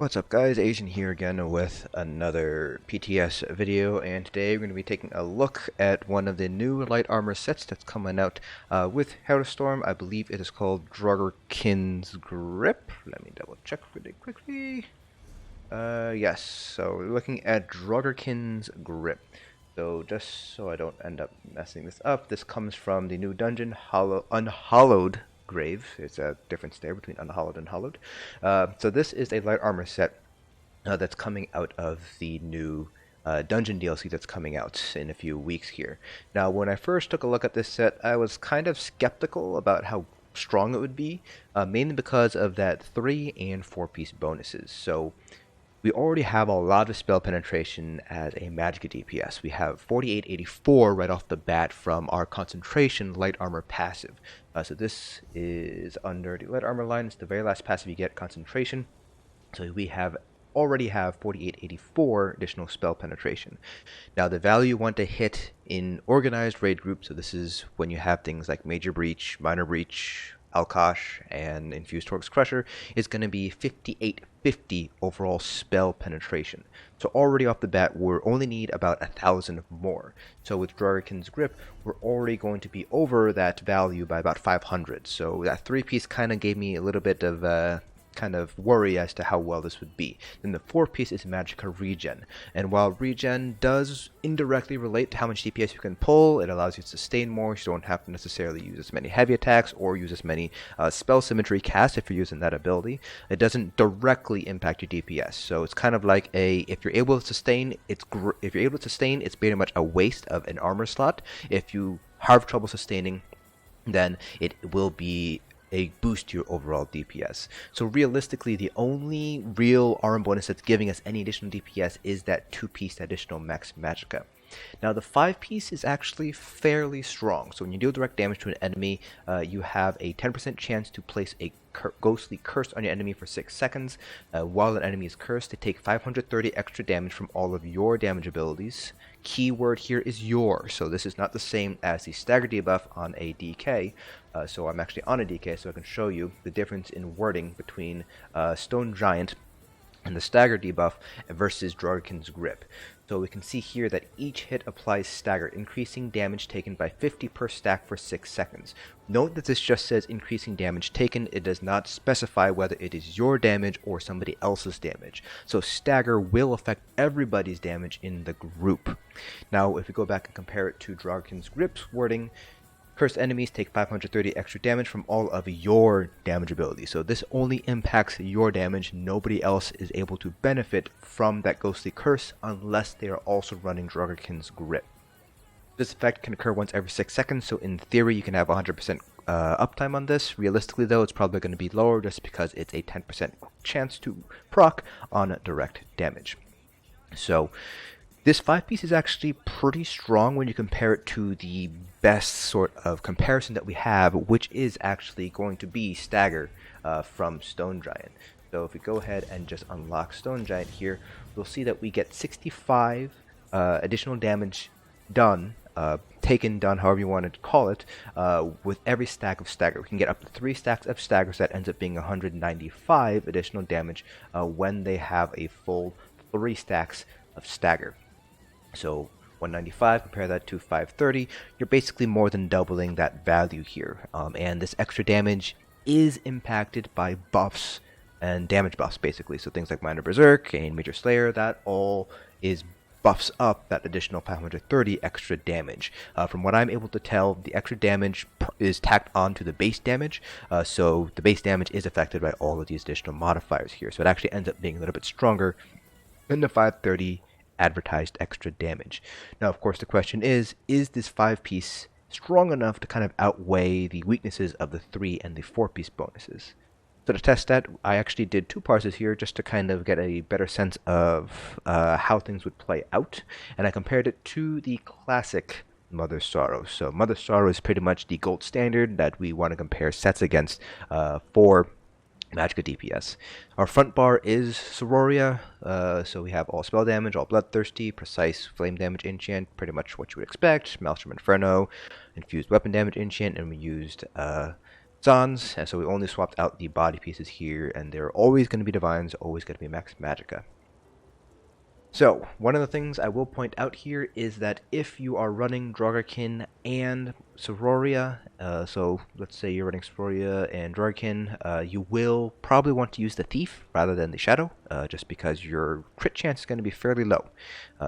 What's up guys, Asian here again with another PTS video, and today we're going to be taking a look at one of the new light armor sets that's coming out with Hailstorm. I believe it is called Draugrkin's Grip. Let me double check really quickly. Yes, so we're looking at Draugrkin's Grip. So just so I don't end up messing this up, this comes from the new dungeon, Unhallowed Grave. There's a difference there between Unhallowed and Hallowed. So this is a light armor set that's coming out of the new dungeon DLC that's coming out in a few weeks here. Now, when I first took a look at this set, I was kind of skeptical about how strong it would be, mainly because of that 3 and 4 piece bonuses. So we already have a lot of spell penetration as a Magicka DPS. We have 4884 right off the bat from our concentration light armor passive. So this is under the light armor line. It's the very last passive you get, concentration. So we already have 4884 additional spell penetration. Now the value you want to hit in organized raid group, so this is when you have things like Major Breach, Minor Breach, Alkosh, and Infused Torque's Crusher, is going to be 5850 overall spell penetration. So already off the bat, we only need about 1,000 more. So with Draugrkin's Grip, we're already going to be over that value by about 500. So that 3-piece kind of gave me a little bit of kind of worry as to how well this would be. Then the 4-piece is Magicka Regen, and while Regen does indirectly relate to how much DPS you can pull, it allows you to sustain more, so you don't have to necessarily use as many heavy attacks or use as many spell symmetry casts if you're using that ability. It doesn't directly impact your DPS, so it's kind of like if you're able to sustain, it's pretty much a waste of an armor slot. If you have trouble sustaining, then it will be a boost to your overall DPS. So realistically, the only real armor bonus that's giving us any additional DPS is that 2-piece additional Max Magicka. Now the 5-piece is actually fairly strong. So when you deal direct damage to an enemy, you have a 10% chance to place a ghostly curse on your enemy for 6 seconds. While an enemy is cursed, they take 530 extra damage from all of your damage abilities. Keyword here is your, so this is not the same as the stagger debuff on a DK. So I'm actually on a DK, so I can show you the difference in wording between Stone Giant and the stagger debuff versus Draugrkin's Grip. So we can see here that each hit applies stagger, increasing damage taken by 50 per stack for 6 seconds. Note that this just says increasing damage taken. It does not specify whether it is your damage or somebody else's damage. So stagger will affect everybody's damage in the group. Now if we go back and compare it to Draugrkin's Grip's wording, cursed enemies take 530 extra damage from all of your damage abilities. So this only impacts your damage. Nobody else is able to benefit from that ghostly curse unless they are also running Draugrkin's Grip. This effect can occur once every 6 seconds, so in theory you can have 100% uptime on this. Realistically though, it's probably going to be lower just because it's a 10% chance to proc on direct damage. So this 5-piece is actually pretty strong when you compare it to the best sort of comparison that we have, which is actually going to be Stagger from Stone Giant. So if we go ahead and just unlock Stone Giant here, we'll see that we get 65 additional damage done, done, however you want to call it, with every stack of Stagger. We can get up to 3 stacks of Stagger, so that ends up being 195 additional damage when they have a full 3 stacks of Stagger. So 195, compare that to 530, you're basically more than doubling that value here. And this extra damage is impacted by buffs and damage buffs, basically. So things like Minor Berserk and Major Slayer, that all is buffs up that additional 530 extra damage. From what I'm able to tell, the extra damage is tacked on to the base damage, so the base damage is affected by all of these additional modifiers here. So it actually ends up being a little bit stronger than the 530 advertised extra damage. Now of course the question is this 5-piece strong enough to kind of outweigh the weaknesses of the 3 and the 4-piece bonuses? So to test that, I actually did 2 parses here just to kind of get a better sense of how things would play out, and I compared it to the classic Mother's Sorrow. So Mother's Sorrow is pretty much the gold standard that we want to compare sets against for Magicka DPS. Our front bar is Sororia, so we have all spell damage, all bloodthirsty, precise flame damage enchant, pretty much what you would expect, Maelstrom Inferno, infused weapon damage enchant, and we used Zons, and so we only swapped out the body pieces here, and they're always going to be Divines, always going to be Max Magicka. So, one of the things I will point out here is that if you are running Draugrkin and Sororia, so let's say you're running Sororia and Draugrkin, you will probably want to use the Thief rather than the Shadow, just because your crit chance is going to be fairly low.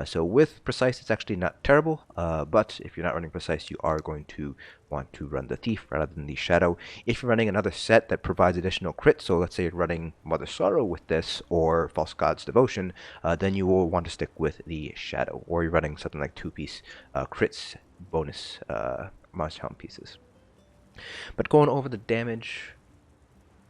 So with Precise, it's actually not terrible, but if you're not running Precise, you are going to want to run the Thief rather than the Shadow. If you're running another set that provides additional crit, so let's say you're running Mother Sorrow with this, or False God's Devotion, then you will want to stick with the Shadow, or you're running something like 2-piece crits bonus Monster Helm pieces. But going over the damage,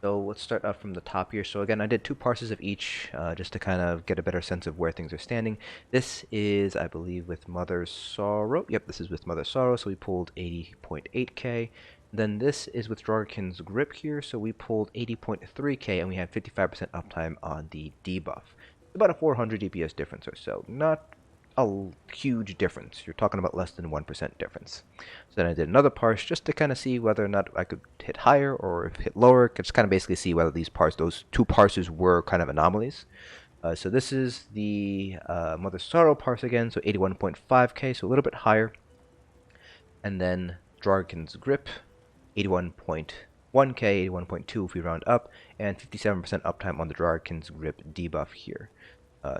so let's start out from the top here. So again, I did 2 parses of each, just to kind of get a better sense of where things are standing. This is, I believe, with Mother Sorrow. Yep, this is with Mother Sorrow, so we pulled 80.8k. Then this is with Draugrkin's Grip here, so we pulled 80.3k, and we have 55% uptime on the debuff. About a 400 DPS difference or so. Not a huge difference. You're talking about less than 1% difference. So then I did another parse just to kind of see whether or not I could hit higher or hit lower. Just kind of basically see whether those 2 parses were kind of anomalies. So this is the Mother Sorrow parse again, so 81.5k, so a little bit higher. And then Draugrkin's Grip, 81.1k, 81.2 if we round up, and 57% uptime on the Draugrkin's Grip debuff here.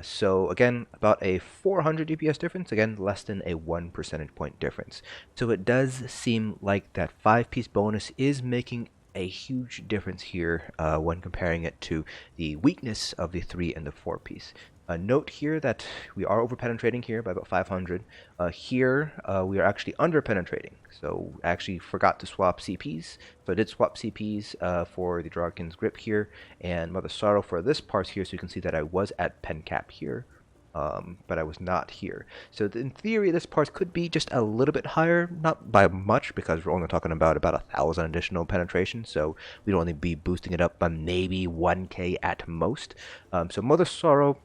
So again, about a 400 DPS difference, again, less than a 1 percentage point difference. So it does seem like that 5-piece bonus is making a huge difference here when comparing it to the weakness of the 3 and the 4-piece. Note here that we are overpenetrating here by about 500. Here, we are actually underpenetrating. So I actually forgot to swap CPs. So I did swap CPs for the Draugrkin's Grip here, and Mother Sorrow for this part here, so you can see that I was at pen cap here. But I was not here. So in theory, this part could be just a little bit higher, not by much, because we're only talking about 1,000 additional penetration, so we'd only be boosting it up by maybe 1k at most. So Mother Sorrow,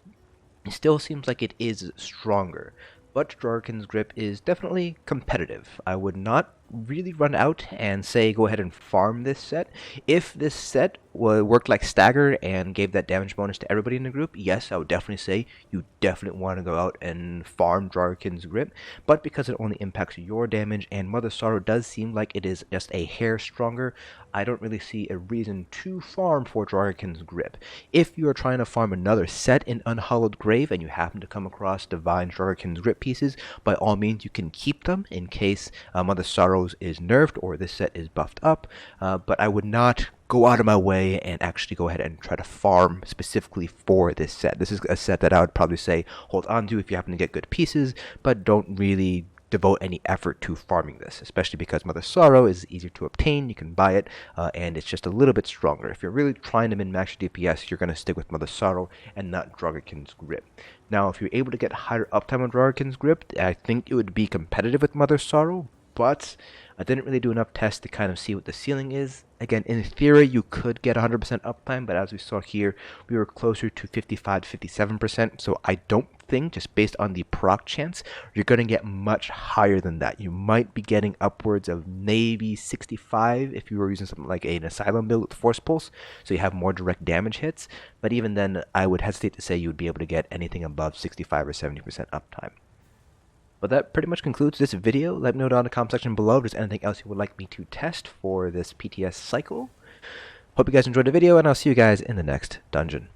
it still seems like it is stronger, but Draugrkin's Grip is definitely competitive. I would not really run out and say go ahead and farm this set. If this set worked like Stagger and gave that damage bonus to everybody in the group, yes, I would definitely say you definitely want to go out and farm Draugrkin's Grip, but because it only impacts your damage and Mother Sorrow does seem like it is just a hair stronger, I don't really see a reason to farm for Draugrkin's Grip. If you are trying to farm another set in Unhallowed Grave and you happen to come across Divine Draugrkin's Grip pieces, by all means you can keep them in case Mother Sorrow is nerfed or this set is buffed up, but I would not go out of my way and actually go ahead and try to farm specifically for this set. This is a set that I would probably say hold on to if you happen to get good pieces, but don't really devote any effort to farming this, especially because Mother Sorrow is easier to obtain, you can buy it, and it's just a little bit stronger. If you're really trying to min-max your DPS, you're going to stick with Mother Sorrow and not Draugrkin's Grip. Now, if you're able to get higher uptime on Draugrkin's Grip, I think it would be competitive with Mother Sorrow, but I didn't really do enough tests to kind of see what the ceiling is. Again, in theory, you could get 100% uptime, but as we saw here, we were closer to 55 to 57%, so I don't think, just based on the proc chance, you're going to get much higher than that. You might be getting upwards of maybe 65 if you were using something like an Asylum build with Force Pulse, so you have more direct damage hits, but even then, I would hesitate to say you would be able to get anything above 65 or 70% uptime. But that pretty much concludes this video. Let me know down in the comment section below if there's anything else you would like me to test for this PTS cycle. Hope you guys enjoyed the video, and I'll see you guys in the next dungeon.